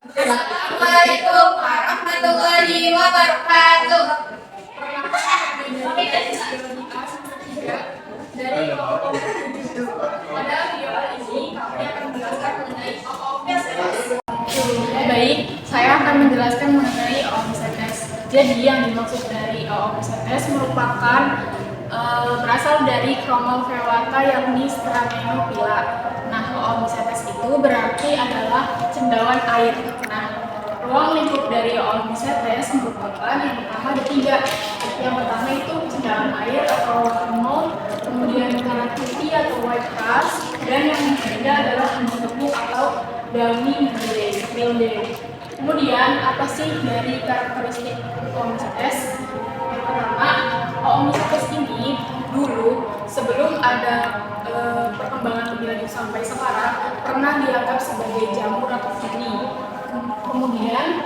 Assalamualaikum warahmatullahi wabarakatuh. Dari pada video kali ini kami akan menjelaskan mengenai OOPSS. Baik, saya akan menjelaskan mengenai OOPSS. Jadi yang dimaksud dari OOPSS merupakan berasal dari Chromophilata yakni Stramenophylla. Nah, OOPSS itu berarti adalah cendawan air. Nah, ruang lingkup dari OOPSS merupakan yang pertama ada 3. Yang pertama itu cendawan air atau water mold, kemudian karat putih atau white crust, dan yang ketiga adalah embun atau downy mildew. Kemudian apa sih dari karakteristik OOPSS? Yang pertama, OOPSS ini dulu sebelum ada perkembangan lebih lanjut sampai sekarang pernah dianggap sebagai jamur atau kini. Kemudian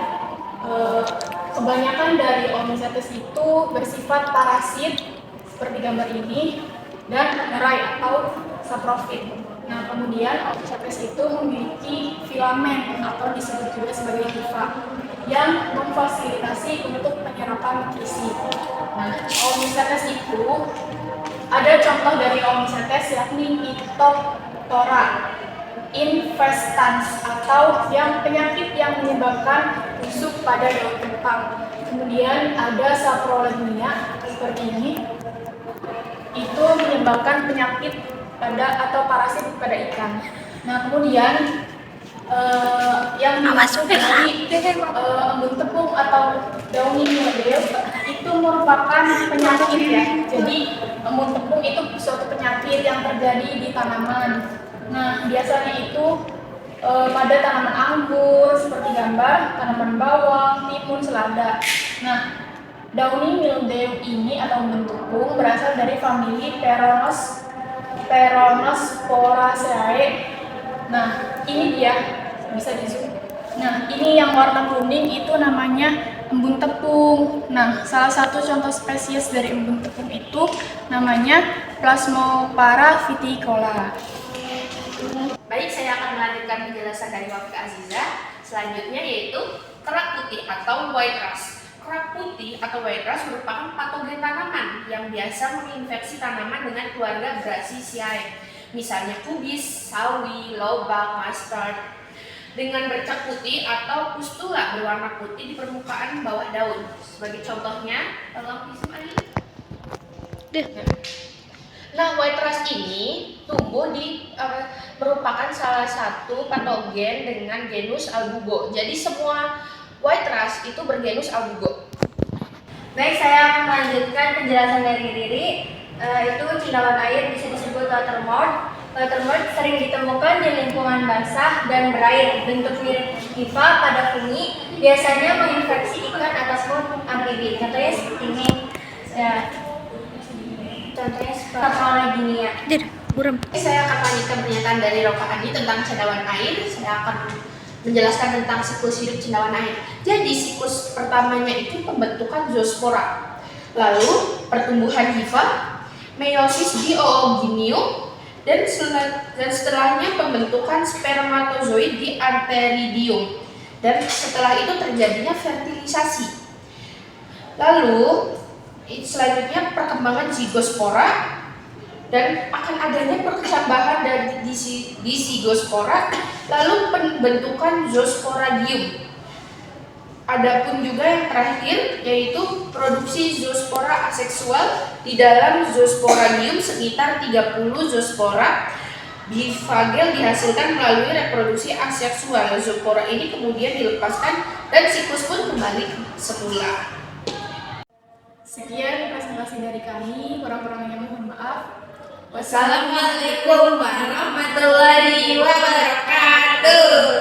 kebanyakan dari OOPSS itu bersifat parasit seperti gambar ini dan merai atau saprofit. Nah, kemudian OOPSS itu memiliki filamen atau disebut juga sebagai hifa yang memfasilitasi untuk penyerapan nutrisi. Nah, OOPSS itu ada contoh dari OOPSS yakni Phytophthora infestans atau yang penyakit yang menyebabkan busuk pada daun kentang. Kemudian ada Saprolegnia seperti ini, itu menyebabkan penyakit pada atau parasit pada ikan. Nah, kemudian yang dimaksud dari embun tepung atau downy mildew itu merupakan penyakit ya. Jadi embun tepung itu suatu penyakit yang terjadi di tanaman. Nah, biasanya itu pada tanaman anggur seperti gambar, tanaman bawang, timun, selada. Nah, downy mildew ini atau embun tepung berasal dari famili Peronosphoraceae. Nah, ini dia, bisa di zoom. Nah, ini yang warna kuning itu namanya embun tepung. Nah, salah satu contoh spesies dari embun tepung itu namanya Plasmopara viticola. Baik, saya akan melanjutkan penjelasan dari Wafik Aziza. Selanjutnya yaitu kerak putih atau white rust. Kerak putih atau white rust merupakan patogen tanaman yang biasa menginfeksi tanaman dengan keluarga Brassicaceae, misalnya kubis, sawi, lobak, mustard, dengan bercak putih atau pustula berwarna putih di permukaan bawah daun. Sebagai contohnya, tolong visum Ali. Nah, white rust ini tumbuh merupakan salah satu patogen dengan genus Albugo. Jadi semua white rust itu bergenus Albugo. Baik, saya akan melanjutkan penjelasan dari Riri. Itu cendawan air bisa disebut watermort. Watermort sering ditemukan di lingkungan basah dan berair. Bentuk mirip hifa pada fungi, biasanya menginfeksi ikan ataupun amfibi. Contohnya seperti ini. Ya. Contohnya Saprolegnia. Saya akan lanjutkan pernyataan dari Roka Adi tentang cendawan air. Saya akan menjelaskan tentang siklus hidup cendawan air. Jadi siklus pertamanya itu pembentukan zoospora, lalu pertumbuhan hifa, meiosis di oogynium, dan setelahnya pembentukan spermatozoid di antheridium, dan setelah itu terjadinya fertilisasi. Lalu selanjutnya perkembangan zigospora dan akan adanya perkecambahan di zigospora, lalu pembentukan zoosporadium. Adapun juga yang terakhir yaitu produksi zoospora aseksual. Di dalam zoosporadium sekitar 30 zoospora bifagel dihasilkan melalui reproduksi aseksual. Zoospora ini kemudian dilepaskan dan siklus pun kembali semula. Sekian presentasi dari kami, kurang-kurangnya mohon maaf. Wassalamualaikum warahmatullahi wabarakatuh.